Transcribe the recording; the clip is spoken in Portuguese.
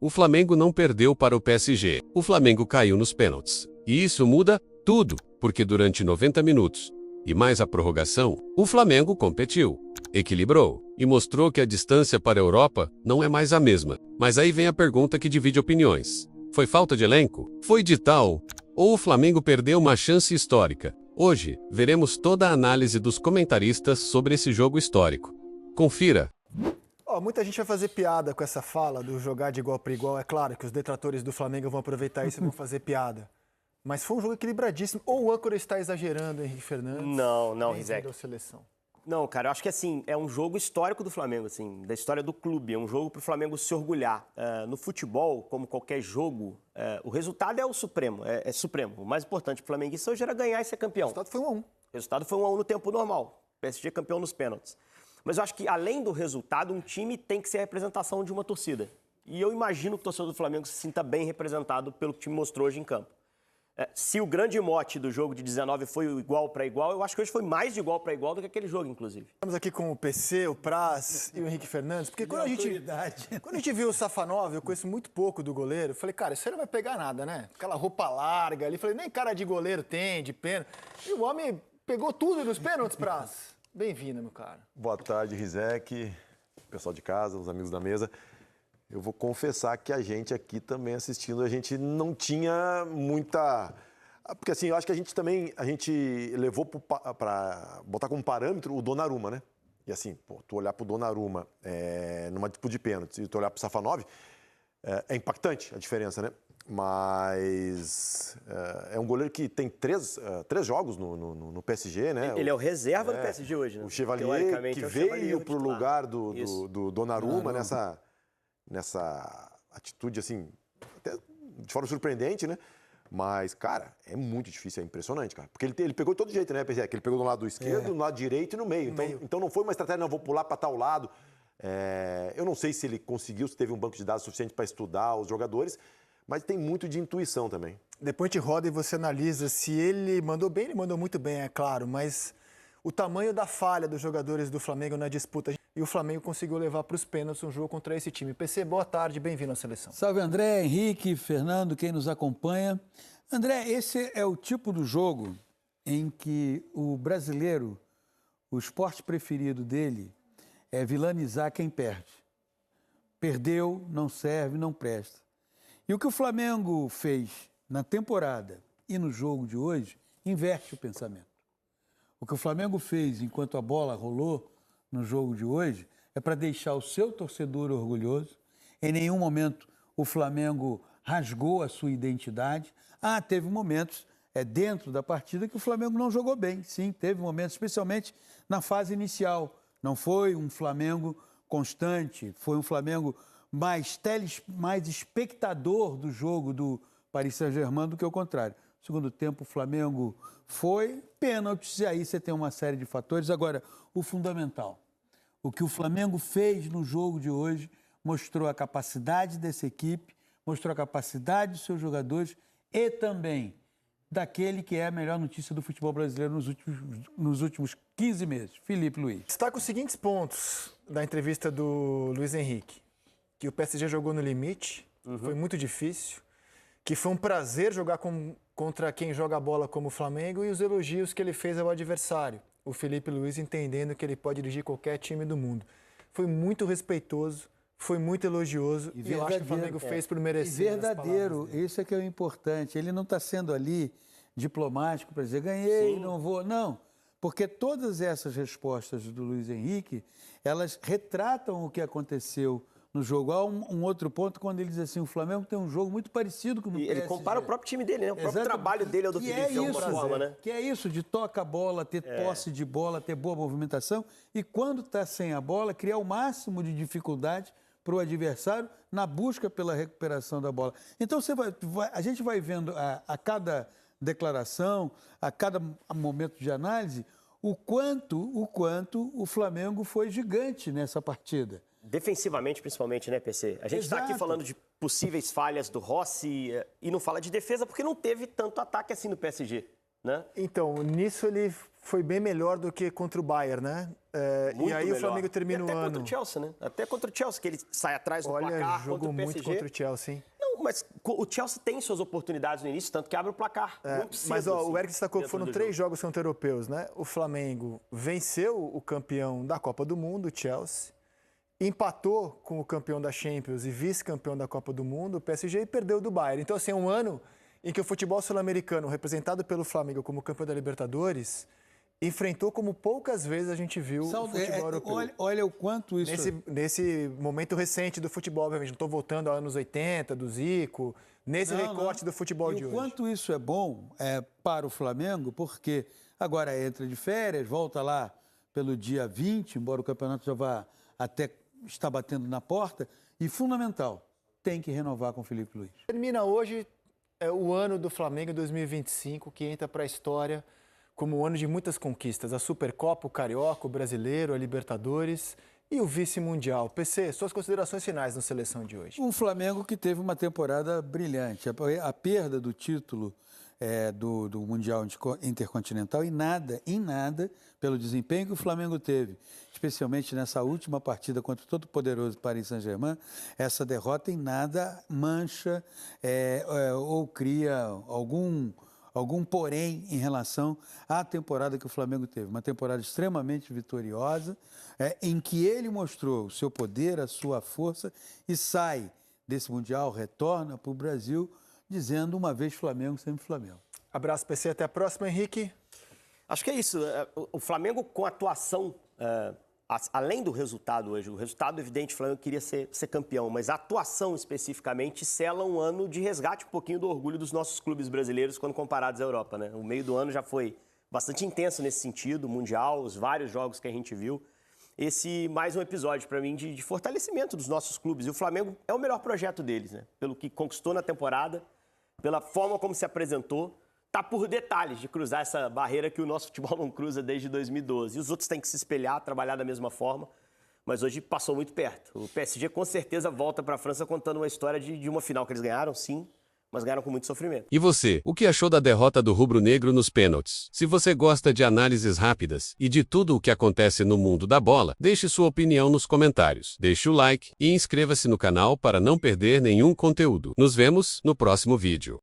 O Flamengo não perdeu para o PSG. O Flamengo caiu nos pênaltis. E isso muda tudo, porque durante 90 minutos e mais a prorrogação, o Flamengo competiu, equilibrou e mostrou que a distância para a Europa não é mais a mesma. Mas aí vem a pergunta que divide opiniões. Foi falta de elenco? Foi de tal? Ou o Flamengo perdeu uma chance histórica? Hoje, veremos toda a análise dos comentaristas sobre esse jogo histórico. Confira. Muita gente vai fazer piada com essa fala do jogar de igual para igual. É claro que os detratores do Flamengo vão aproveitar isso e vão fazer piada. Mas foi um jogo equilibradíssimo. Ou o âncora está exagerando, Henrique Fernandes? Não, Rizek. Seleção. Não, cara, eu acho que assim, é um jogo histórico do Flamengo, assim, da história do clube. É um jogo para o Flamengo se orgulhar. No futebol, como qualquer jogo, o resultado é o supremo, é supremo. O mais importante para o flamenguista hoje era ganhar e ser campeão. O resultado foi 1-1. O resultado foi 1-1 no tempo normal. O PSG campeão nos pênaltis. Mas eu acho que, além do resultado, um time tem que ser a representação de uma torcida. E eu imagino que o torcedor do Flamengo se sinta bem representado pelo que o time mostrou hoje em campo. Se o grande mote do jogo de 19 foi o igual para igual, eu acho que hoje foi mais de igual para igual do que aquele jogo, inclusive. Estamos aqui com o PC, o Praz e o Henrique Fernandes, porque quando a gente viu o Safanov, eu conheço muito pouco do goleiro, eu falei, cara, isso aí não vai pegar nada, né? Aquela roupa larga ali, falei, nem cara de goleiro tem, de pênalti. E o homem pegou tudo nos pênaltis, Praz. Bem-vindo, meu cara. Boa tarde, Rizek, pessoal de casa, os amigos da mesa. Eu vou confessar que a gente aqui também assistindo, a gente não tinha muita... Porque assim, eu acho que a gente levou para botar como parâmetro o Donnarumma, né? E assim, pô, tu olhar pro Donnarumma numa disputa de pênaltis e tu olhar pro Safanov, é impactante a diferença, né? Mas é um goleiro que tem três jogos no PSG, né? Ele é o reserva do PSG hoje, né? O Chevalier, que veio pro lugar do Donnarumma nessa atitude, assim, até de forma surpreendente, né? Mas, cara, é muito difícil, é impressionante, cara. Porque ele pegou de todo jeito, né, PZ? Ele pegou do lado esquerdo, do lado direito e no meio. Então não foi uma estratégia, não, vou pular para tal lado. Eu não sei se ele conseguiu, se teve um banco de dados suficiente para estudar os jogadores, mas tem muito de intuição também. Depois te roda e você analisa se ele mandou bem, ele mandou muito bem, é claro, mas o tamanho da falha dos jogadores do Flamengo na disputa. E o Flamengo conseguiu levar para os pênaltis um jogo contra esse time. PC, boa tarde, bem-vindo à seleção. Salve, André, Henrique, Fernando, quem nos acompanha. André, esse é o tipo do jogo em que o brasileiro, o esporte preferido dele é vilanizar quem perde. Perdeu, não serve, não presta. E o que o Flamengo fez na temporada e no jogo de hoje, inverte o pensamento. O que o Flamengo fez enquanto a bola rolou no jogo de hoje é para deixar o seu torcedor orgulhoso. Em nenhum momento o Flamengo rasgou a sua identidade. Teve momentos dentro da partida que o Flamengo não jogou bem. Sim, teve momentos, especialmente na fase inicial. Não foi um Flamengo constante, foi um Flamengo mais espectador do jogo do Paris Saint-Germain do que o contrário. No segundo tempo, o Flamengo foi pênaltis, e aí você tem uma série de fatores. Agora, o fundamental, o que o Flamengo fez no jogo de hoje, mostrou a capacidade dessa equipe, mostrou a capacidade dos seus jogadores e também daquele que é a melhor notícia do futebol brasileiro nos últimos 15 meses, Felipe Luiz. Destaca os seguintes pontos da entrevista do Luiz Henrique. Que o PSG jogou no limite, foi muito difícil, que foi um prazer jogar contra quem joga a bola como o Flamengo e os elogios que ele fez ao adversário. O Felipe Luiz entendendo que ele pode dirigir qualquer time do mundo. Foi muito respeitoso, foi muito elogioso e eu acho que o Flamengo fez por merecer. E verdadeiro, isso é que é o importante. Ele não está sendo ali diplomático para dizer ganhei, não vou. Não, porque todas essas respostas do Luiz Henrique, elas retratam o que aconteceu no jogo. Há um outro ponto quando ele diz assim, o Flamengo tem um jogo muito parecido com o do PSG. Ele compara o próprio time dele, né? O próprio trabalho dele é o do Felipe, de alguma forma, né? Que é isso, de toca a bola, ter posse de bola, ter boa movimentação e quando está sem a bola, criar o máximo de dificuldade para o adversário na busca pela recuperação da bola. Então a gente vai vendo a cada declaração, a cada momento de análise, o quanto o Flamengo foi gigante nessa partida. Defensivamente, principalmente, né, PC? A gente está aqui falando de possíveis falhas do Rossi e não fala de defesa porque não teve tanto ataque assim no PSG. né? Então, nisso ele foi bem melhor do que contra o Bayern, né? Muito e aí melhor. o Flamengo termina e o até ano. contra o Chelsea, né? Até contra o Chelsea, que ele sai atrás do Olha, placar contra jogou o muito PSG. contra o Chelsea, hein? Não, mas o Chelsea tem suas oportunidades no início, tanto que abre o placar muito cedo. Mas ó, assim, o Eric destacou que dentro foram do 3 jogo. jogos contra europeus, né? O Flamengo venceu o campeão da Copa do Mundo, o Chelsea, empatou com o campeão da Champions e vice-campeão da Copa do Mundo, o PSG, e perdeu do Bayern. Então, assim, é um ano em que o futebol sul-americano, representado pelo Flamengo como campeão da Libertadores, enfrentou como poucas vezes a gente viu o futebol europeu. Olha o quanto isso... Nesse momento recente do futebol, obviamente, não estou voltando aos anos 80, do Zico, nesse recorte do futebol de o hoje. quanto isso é bom para o Flamengo, porque agora entra de férias, volta lá pelo dia 20, embora o campeonato já vá até estar batendo na porta, e fundamental, tem que renovar com o Felipe Luiz. Termina hoje o ano do Flamengo 2025, que entra para a história como um ano de muitas conquistas. A Supercopa, o Carioca, o Brasileiro, a Libertadores e o Vice-Mundial. PC, suas considerações finais na seleção de hoje. Um Flamengo que teve uma temporada brilhante. A perda do título do Mundial Intercontinental em nada, pelo desempenho que o Flamengo teve, especialmente nessa última partida contra o todo-poderoso Paris Saint-Germain, essa derrota em nada mancha ou cria algum porém em relação à temporada que o Flamengo teve. Uma temporada extremamente vitoriosa, em que ele mostrou o seu poder, a sua força e sai desse Mundial, retorna para o Brasil, dizendo uma vez Flamengo, sempre Flamengo. Abraço, PC. Até a próxima, Henrique. Acho que é isso. O Flamengo, com atuação, além do resultado hoje, o resultado evidente, o Flamengo queria ser campeão, mas a atuação especificamente sela um ano de resgate um pouquinho do orgulho dos nossos clubes brasileiros quando comparados à Europa, né? O meio do ano já foi bastante intenso nesse sentido, o Mundial, os vários jogos que a gente viu. Esse mais um episódio, para mim, de fortalecimento dos nossos clubes. E o Flamengo é o melhor projeto deles, né? Pelo que conquistou na temporada, pela forma como se apresentou. Tá por detalhes de cruzar essa barreira que o nosso futebol não cruza desde 2012. E os outros têm que se espelhar, trabalhar da mesma forma. Mas hoje passou muito perto. O PSG com certeza volta para a França contando uma história de uma final que eles ganharam, sim, mas ganharam com muito sofrimento. E você, o que achou da derrota do rubro-negro nos pênaltis? Se você gosta de análises rápidas e de tudo o que acontece no mundo da bola, deixe sua opinião nos comentários. Deixe o like e inscreva-se no canal para não perder nenhum conteúdo. Nos vemos no próximo vídeo.